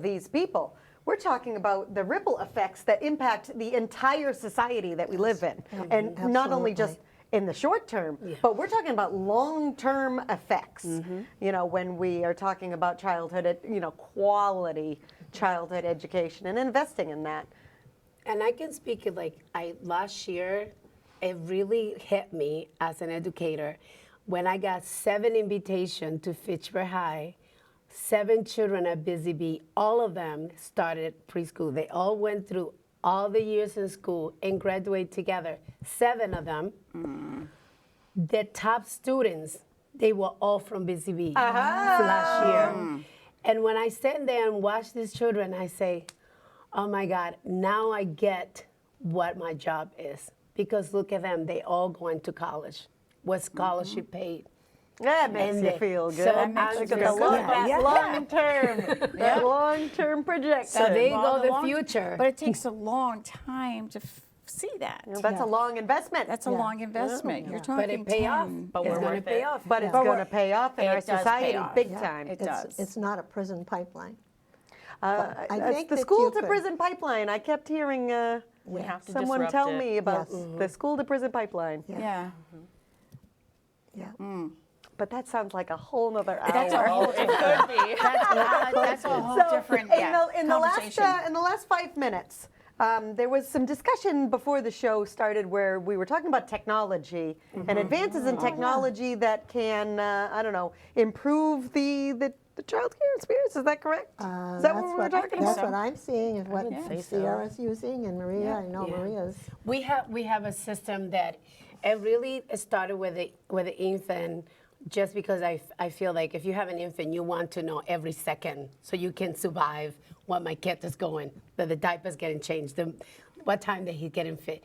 these people. We're talking about the ripple effects that impact the entire society that we live in. And not only just in the short term, but we're talking about long-term effects, when we are talking about childhood, quality childhood education and investing in that. And I can speak it last year, it really hit me as an educator when I got 7 invitations to Fitchburg High, 7 children at Busy Bee. All of them started preschool. They all went through all the years in school and graduated together. 7 of them, the top students, they were all from Busy Bee last year. And when I stand there and watch these children, I say, oh my God, now I get what my job is. Because look at them, they all going to college with scholarship paid. That makes you feel good. So I love that long-term, that long-term projection. So there you go, the long- future. But it takes a long time to see that. That's a long investment. That's a long investment. You're talking But it pay off. 10. But It's we're going to worth pay it. off. But it's But going to pay off in it our does pay society off. big Yeah. time. It does. It's not a prison pipeline. I think the that school you to could- prison pipeline. I kept hearing We have to someone disrupt tell it. me about Yes. the school to prison pipeline. Yeah. Yeah. But that sounds like a whole nother hour. That's a whole different. That's a whole different in the conversation. last 5 minutes, there was some discussion before the show started where we were talking about technology and advances in technology that can, improve the child care experience. Is that correct? Is that what we were talking That's about? what I'm seeing, is what say so. Ciarra's using, and Maria, I know Maria's. We have a system that it really started with the infant, just because I feel like if you have an infant, you want to know every second so you can survive what my kid is going, that the diaper's getting changed, what time that he's getting fit.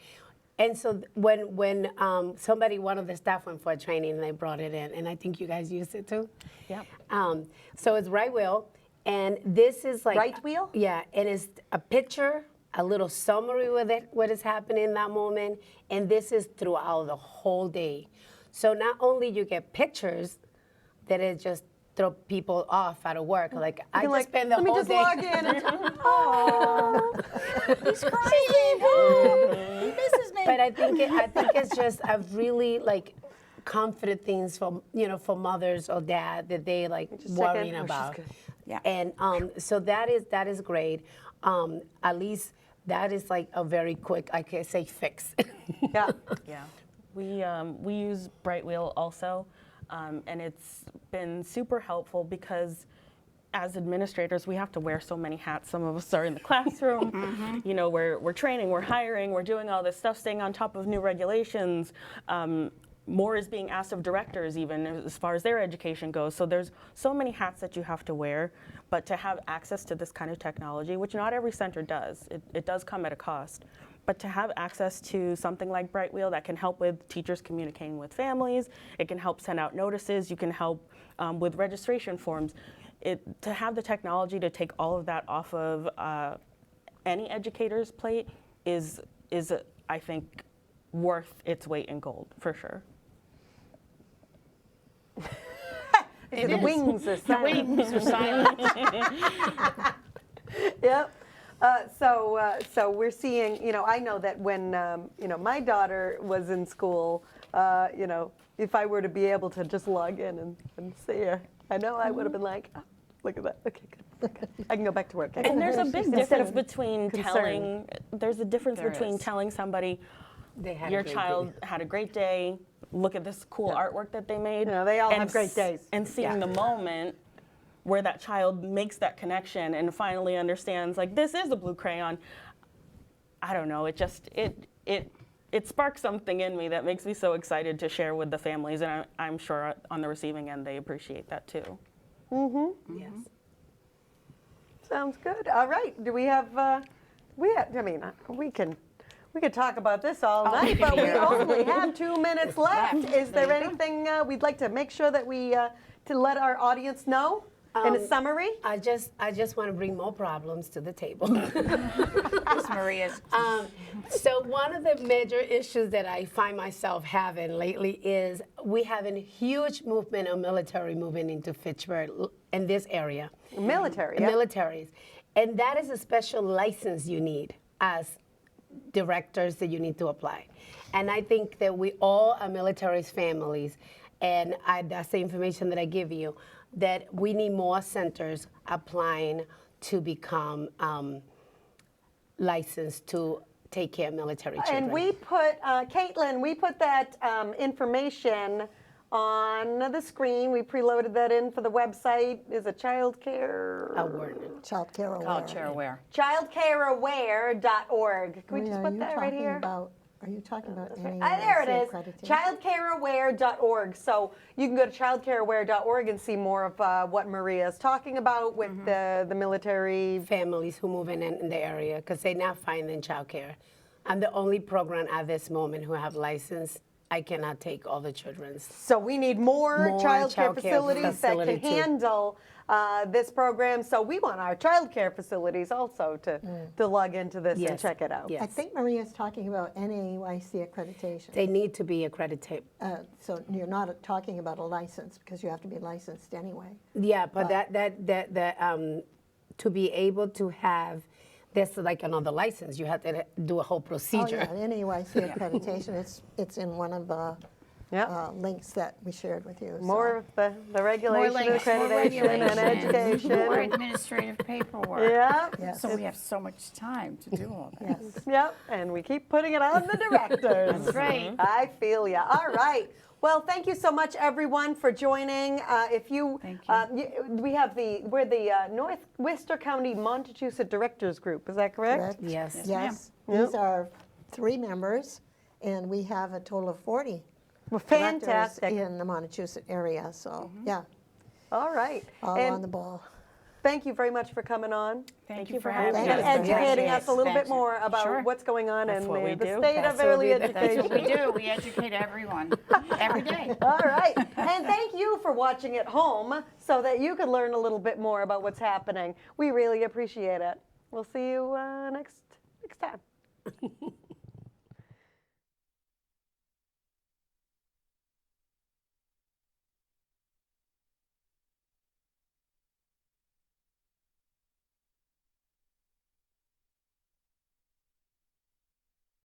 And so when somebody, one of the staff went for a training and they brought it in, and I think you guys used it too. Yep. So it's right wheel, and this is like Right wheel? Yeah, and it's a picture, a little summary with it, what is happening in that moment, and this is throughout the whole day. So not only you get pictures that it just throw people off out of work, like I You're just like, spend the let me whole just day. log in. And He's crying. He misses me. But I think it's just a really like confident things for for mothers or dad that they like Just check in. worrying Oh, she's about. good. Yeah. And so that is great. At least that is like a very quick, I can say, fix. Yeah. Yeah, we use Brightwheel also, and it's been super helpful because as administrators, we have to wear so many hats. Some of us are in the classroom, you know, we're training, we're hiring, we're doing all this stuff, staying on top of new regulations. More is being asked of directors even as far as their education goes. So there's so many hats that you have to wear, but to have access to this kind of technology, which not every center does, it does come at a cost. But to have access to something like Brightwheel that can help with teachers communicating with families, it can help send out notices, you can help with registration forms. To have the technology to take all of that off of any educator's plate is I think, worth its weight in gold, for sure. The wings are silent. Wings are silent. Yep. So we're seeing, I know that when, my daughter was in school, if I were to be able to just log in and see her, I know I would have been like, oh, look at that. Okay, good. I can go back to work. And there's a big Instead difference of between concern. There between is. telling somebody They had a your great child had a great day, look at this cool artwork that they made. They all and have great days. And seeing the moment where that child makes that connection and finally understands, like, this is a blue crayon. I don't know, it sparks something in me that makes me so excited to share with the families, and I'm sure on the receiving end they appreciate that too. Yes. Sounds good. All right. Do we have, we could talk about this all night, but we only have 2 minutes left. Is there anything we'd like to make sure that we, to let our audience know in a summary? I just want to bring more problems to the table. Miss Maria's. So one of the major issues that I find myself having lately is we have a huge movement of military moving into Fitchburg in this area. Military, yeah. Militaries. And that is a special license you need as directors that you need to apply. And I think that we all are military families, and that's the information that I give you, that we need more centers applying to become licensed to take care of military children. And we put, Caitlin, we put that information on the screen. We preloaded that in for the website. Is it CHildcare? CHildcare aware. Culture aware. ChildcareAware.org. Can we just Maria, put that right here? Are you talking about any There it is, accreditation? ChildcareAware.org. So you can go to ChildcareAware.org and see more of what Maria is talking about with the military. Families who move in the area because they're not finding childcare. I'm the only program at this moment who have license. I cannot take all the children. So we need more child care childcare facilities that facility can too. handle this program. So we want our child care facilities also to log into this and Yes. check it out. Yes. I think Maria's talking about NAYC accreditation. They need to be accredited. So you're not talking about a license because you have to be licensed anyway. Yeah, but that to be able to have this like another license, you have to do a whole Oh, procedure. yeah, NAYC accreditation, it's in one of the Yep. links that we shared with you. so. More of the regulation, links, more accreditation, and regulations, more education. administrative paperwork. Yep. Yes. So we have so much time to do all that. Yes. Yep, and we keep putting it on the directors. That's right. I feel ya. All right. Well, thank you so much, everyone, for joining. If you, Thank you. we're the North Worcester County Montachusett Directors Group. Is that correct? Correct? Yes. Yes. Yep. These are 3 members, and we have a total of 40 Well, directors fantastic. in the Montachusett area. So, yeah, All right. all And on the ball. thank you very much for coming on Thank you for having and us. educating us a little bit Thanks. more about Sure. what's going on That's in what we the do. state That's of what early we do. education. That's what we do. We educate everyone every day. All right. And thank you for watching at home so that you could learn a little bit more about what's happening. We really appreciate it. We'll see you next time.